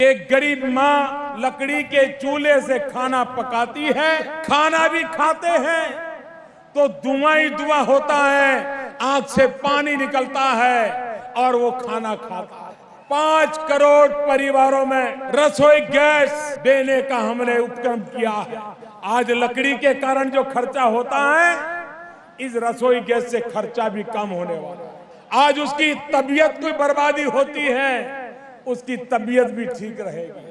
एक गरीब माँ लकड़ी के चूल्हे से खाना पकाती है, खाना भी खाते हैं तो धुआं ही धुआं होता है, आंख से पानी निकलता है और वो खाना खाता है। 5 करोड़ परिवारों में रसोई गैस देने का हमने उपक्रम किया है। आज लकड़ी के कारण जो खर्चा होता है, इस रसोई गैस से खर्चा भी कम होने वाला है। आज उसकी तबीयत की बर्बादी होती है, उसकी तबीयत भी ठीक रहेगी।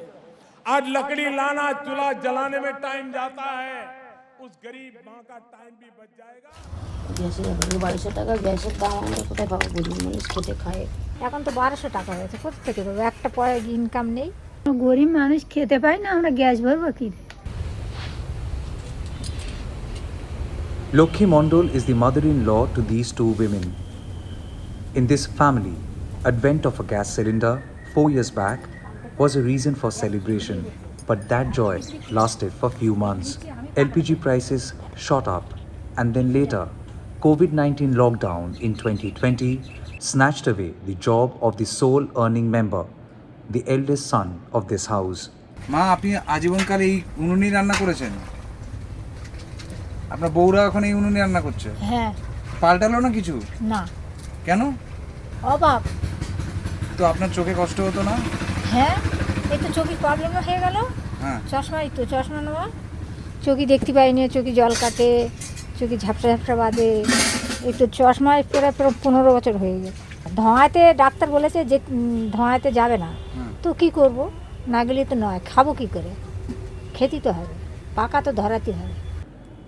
आज लकड़ी लाना, चूल्हा जलाने में टाइम जाता है, उस गरीब माँ का टाइम भी बच जाएगा। গ্যাসের 1200 টাকা গ্যাসের দাম আমরা কোথায় পাবো? গরিব মানুষ খেতে খায়। এখন তো 1200 টাকা হয়েছে, কোথা থেকে দেবো? একটা ইনকাম নেই, গরিব মানুষ খেতে পায় না, আমরা গ্যাস ভরবো কি? Lokhi Mondol is the mother-in-law to these two women. In this family, advent of a gas cylinder 4 years back was a reason for celebration, but that joy lasted for few months. LPG prices shot up, and then later, COVID-19 lockdown in 2020 snatched away the job of the sole earning member, the eldest son of this house. মা, আপনি আজীবনকাল এই উনুনেই রান্না করেছেন? আপনার বউরা এখন এই উনুনে রান্না করছে? হ্যাঁ। পাল্টালো না কিছু? না। কেন? অভাব। তো আপনার চোখে কষ্ট হতো না? হ্যাঁ, এই তো চোখের প্রবলেম হয়ে গেল। হ্যাঁ, চশমা নেওয়া, চোখে দেখতে পাইনি, চোখে জল কাটে, চোখে ঝাপসা ঝাপসা বাঁধে, একটু চশমায় প্রায় 15 বছর হয়ে গেছে। ধোঁয়াতে ডাক্তার বলেছে যে ধোঁয়াতে যাবে না, তো কি করব, না গেলে তো নয়, খাবো কি করে, খেতে তো হবে, পাকা তো ধরাতে হবে।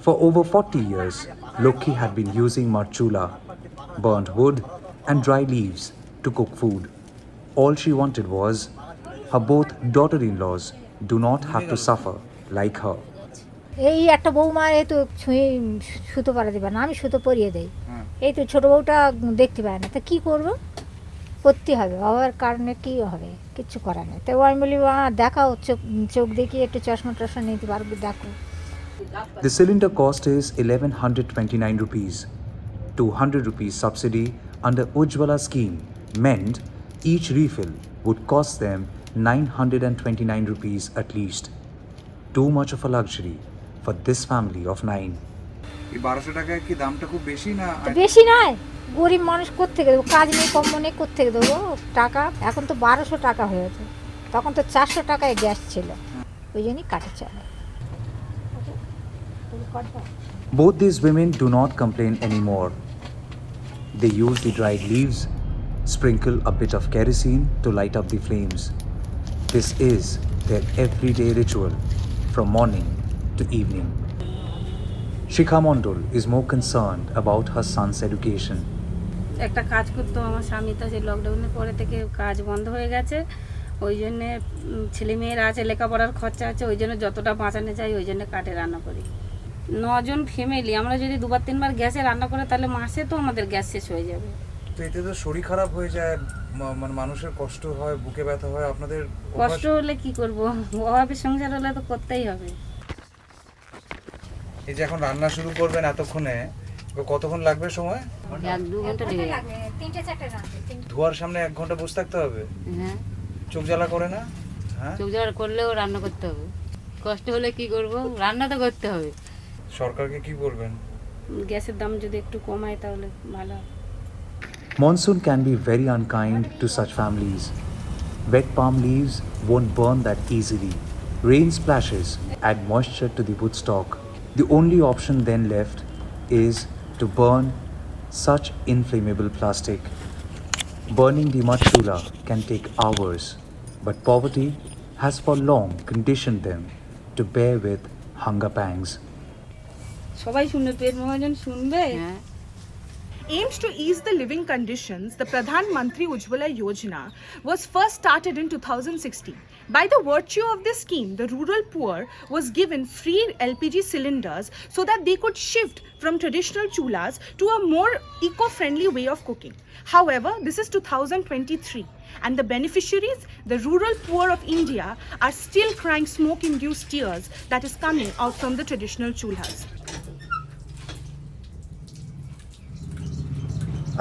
For over 40 years, Lokhi had been using mud chulha, burnt wood and dry leaves to cook food. All she wanted was her both daughter-in-laws do not have to suffer like her. এই একটা বৌমা এই তো সুতো পরা দেবে না, আমি সুতো পরিয়ে দেই। এই তো ছোট বউটা দেখতে পায় না, তা কি করব, করতে হবে, অভাবের কারণে কি হবে, কিচ্ছু করার নেই। তাই আমি বলি দেখাও, চোখ দেখিয়ে একটু চশমা টশমা নিতে পারবে, দেখো। The cylinder cost is 1129 rupees. 200 rupees subsidy under Ujjwala scheme meant each refill would cost them 929 rupees at least. Too much of a luxury for this family of 9. এই 1200 টাকা কি দামটা খুব বেশি না? বেশি নয়, গরিব মানুষ কোত্থেকে দেবো, কাজ নেই, কম নেই, কোত্থেকে দেবো টাকা? এখন তো 1200 টাকা হয়েছে, তখন তো 400 টাকায় গ্যাস ছিল, ওই জন্যই কাটে চলে। Both these women do not complain anymore. They use the dried leaves, sprinkle a bit of kerosene to light up the flames. This is their everyday ritual from morning to evening. Shikha Mondol is more concerned about her son's education. একটা কাজ করতো আমার স্বামী, তো সেই লকডাউনের পরে থেকে কাজ বন্ধ হয়ে গেছে, ওই জন্যে ছেলে মেয়েরা আছে, লেখাপড়ার খরচা আছে, ওই জন্য যতটা বাঁচানো যায় ওই জন্য কাঠে রান্না করি। 9 জন ফ্যামিলি, আমরা যদি 2-3 গ্যাসে রান্না করে তাহলে মাসে তো আমাদের গ্যাস শেষ হয়ে যাবে। তো এতে তো শরীর খারাপ হয়ে যায়, মানে মানুষের কষ্ট হয়, বুকে ব্যথা হয়। আপনাদের কষ্ট হলে কি করব, অভাবে সংসার হলে তো করতেই হবে। এই যে এখন রান্না শুরু করবেন, এতক্ষণে কতক্ষণ লাগবে সময়? 1-2 ঘন্টা লেগে যাবে। 3-4টা রান্না। ধোয়ার সামনে 1 ঘন্টা বসে থাকতে হবে? হ্যাঁ। চোখ জ্বালা করে না? হ্যাঁ, চোখ জ্বালা করলেও রান্না করতে হবে, কষ্ট হলে কি করব, রান্না তো করতে হবে। সরকারকে কি বলবেন? গ্যাসের দাম যদি একটু কমায় তাহলে ভালো হয়। Monsoon can be very unkind to such families. Wet palm leaves won't burn that easily. Rain splashes add moisture to the wood stock. The only option then left is to burn such inflammable plastic. Burning the mud chulha can take hours, but poverty has for long conditioned them to bear with hunger pangs. সবাই শুনবে, পেট মহাজন শুনবে। Aims to ease the living conditions, the Pradhan Mantri Ujjwala Yojna was first started in 2016. By the virtue of this scheme, the rural poor was given free LPG cylinders so that they could shift from traditional chulhas to a more eco-friendly way of cooking. However, this is 2023 and the beneficiaries, the rural poor of India, are still crying smoke-induced tears that is coming out from the traditional chulhas.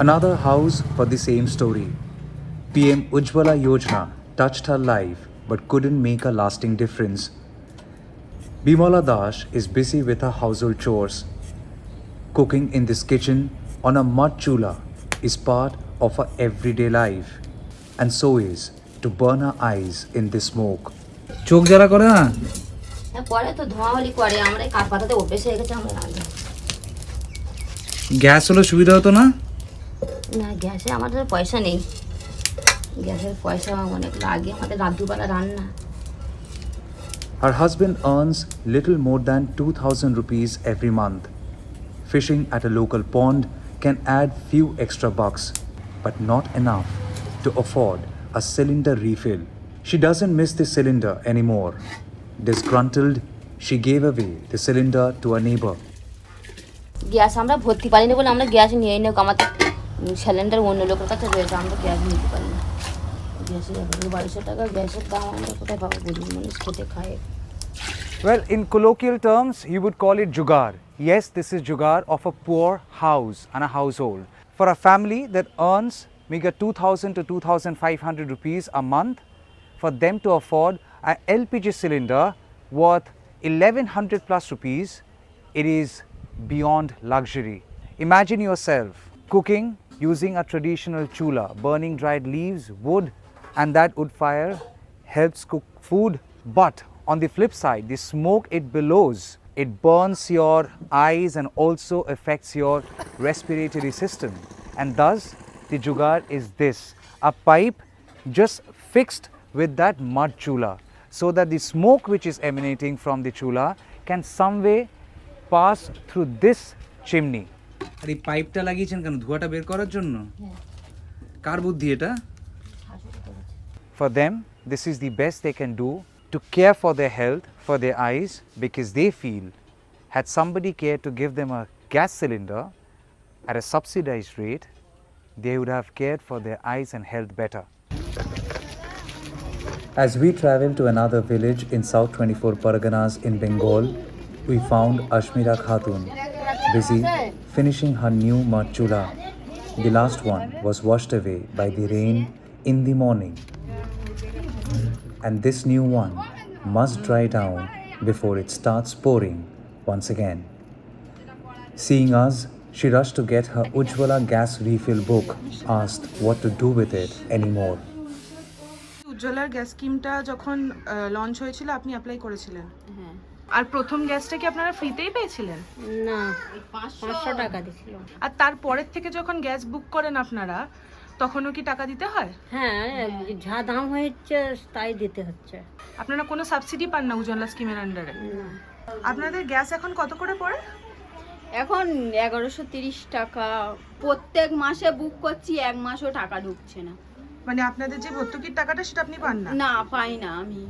Another house for the same story. PM Ujjwala Yojna touched her life but couldn't make a lasting difference. Bimala Dash is busy with her household chores. Cooking in this kitchen on a mud chulha is part of her everyday life, and so is to burn her eyes in this smoke. চোখ জ্বালা করে না? করে তো ধোঁয়া হলি করে, আমরা কাঠ পাতাতে অভ্যেস হয়ে গেছে, আমরা রান্না। গ্যাস হলে সুবিধা হতো না? না, গ্যাসে আমাদের পয়সা নেই, গ্যাসের পয়সা অনেক লাগে, আমাদের রাত দুবেলা রান্না। Her husband earns little more than 2,000 rupees every month. Fishing at a local pond can add few extra bucks, but not enough to afford a cylinder refill. She doesn't miss the cylinder anymore. Disgruntled, she gave away the cylinder to a neighbor. Gas আমরা ভর্তি পারি না বলে আমরা gas নিয়ে নেব, আমাদের cylinder অন্য লোকের কাছে রয়েছে, আমরা গ্যাস নিতে পারি না। গ্যাসের 1200 টাকা গ্যাসের দাম, আমরা কোথায় পাবো? গরিব মানুষ খেতে খায়। Well, in colloquial terms, you would call it jugaad. Yes, this is jugaad of a poor house and a household. For a family that earns meager 2,000 to 2,500 rupees a month, for them to afford an LPG cylinder worth 1,100 plus rupees, it is beyond luxury. Imagine yourself cooking using a traditional chulha, burning dried leaves, wood, and that wood fire helps cook food. But on the flip side, the smoke it billows, it burns your eyes and also affects your respiratory system. And thus, the jugaad is this, a pipe just fixed with that mud chulha, so that the smoke which is emanating from the chulha can some way pass through this chimney. আর এই পাইপটা লাগিয়েছেন কেন? ধোঁয়াটা বের করার জন্য? কার বুদ্ধি এটা? For them, this is the best they can do to care for their health, for their eyes, because they feel had somebody cared to give them a gas cylinder at a subsidized rate, they would have cared for their eyes and health better. As we traveled to another village in South 24 Parganas in Bengal, we found Ashmira Khatun busy finishing her new mud chulha. The last one was washed away by the rain in the morning, and this new one must dry down before it starts pouring once again. Seeing us, she rushed to get her Ujjwala gas refill book, asked what to do with it anymore. উজ্জ্বলার gas স্কিমটা যখন launch হয়েছিল আপনি apply করেছিলেন? হ্যাঁ। আর প্রথম গ্যাসটা কি আপনারা ফ্রিতেই পেয়েছিলেন? না, 500 টাকা দিছিল। আর তারপরের থেকে যখন গ্যাস বুক করেন আপনারা, তখনও কি টাকা দিতে হয়? হ্যাঁ, যা দাম হয়েছে তাই দিতে হচ্ছে। আপনারা কোনো সাবসিডি পান না উজ্জ্বলা স্কিমের আন্ডারে? আপনাদের গ্যাস এখন কত করে পড়ে? এখন 1130 টাকা। প্রত্যেক মাসে বুক করছি, এক মাসও টাকা ঢুকছে না। মানে আপনাদের যে ভর্তুকির টাকাটা সেটা আপনি পান না? না, পাই না আমি।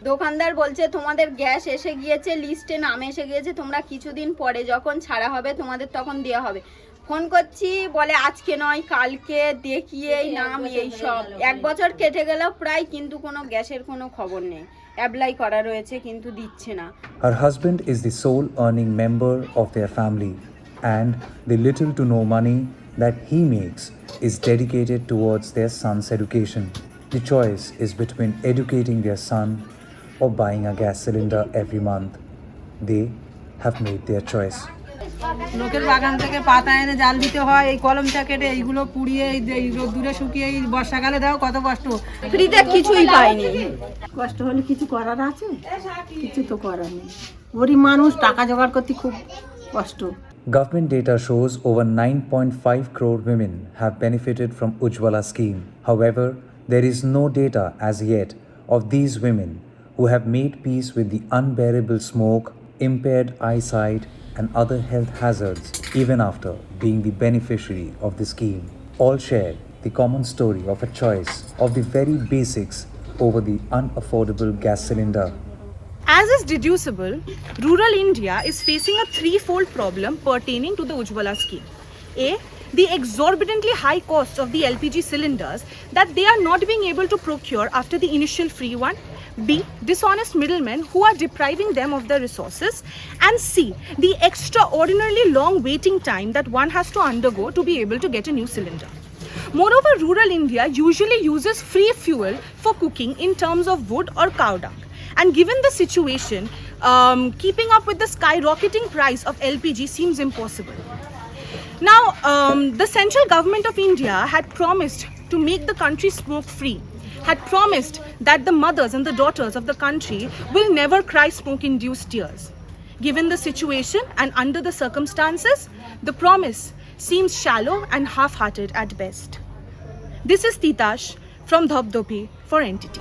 দোকানদার বলছে তোমাদের গ্যাস এসে গিয়েছে, লিস্টে নাম এসে গিয়েছে, তোমরা কিছুদিন পরে যখন ছাড়া হবে তোমাদের তখন দেওয়া হবে। ফোন করছি, বলে আজকে নয় কালকে, দেখিয়ে নাম এই সব। 1 বছর কেটে গেল প্রায়, কিন্তু কোনো গ্যাসের কোনো খবর নেই। অ্যাপ্লাই করা রয়েছে কিন্তু দিচ্ছে না। Her husband is the sole earning member of their family, and the little to no money that he makes is dedicated towards their son's education. The choice is between educating their son or buying a gas cylinder every month. They have made their choice. লোকের বাগান থেকে পাতা এনে জাল দিতে হয়, এই কলমটা কেটে এইগুলো পুড়িয়ে এই রোদ্দুরে শুকিয়ে এই বর্ষাকালে দাও, কত কষ্ট। ফ্রিতে কিছুই পাইনি। কষ্ট হলে কিছু করার আছে? কিছু তো করার নেই, গরিব মানুষ, টাকা জোগাড় করতে খুব কষ্ট। Government data shows over 9.5 crore women have benefited from Ujjwala scheme. However, there is no data as yet of these women who have made peace with the unbearable smoke, impaired eyesight, and other health hazards even after being the beneficiary of the scheme. All share the common story of a choice of the very basics over the unaffordable gas cylinder. As is deducible, rural India is facing a threefold problem pertaining to the Ujjwala scheme. A. The exorbitantly high cost of the LPG cylinders that they are not being able to procure after the initial free one. B. Dishonest middlemen who are depriving them of their resources. And C. The extraordinarily long waiting time that one has to undergo to be able to get a new cylinder. Moreover, rural India usually uses free fuel for cooking in terms of wood or cow dung. And given the situation, keeping up with the skyrocketing price of LPG seems impossible. Now, the central government of India had promised to make the country smoke-free, had promised that the mothers and the daughters of the country will never cry smoke-induced tears. Given the situation and under the circumstances, the promise seems shallow and half-hearted at best. This is Titas from Dhapdhopi for NTT.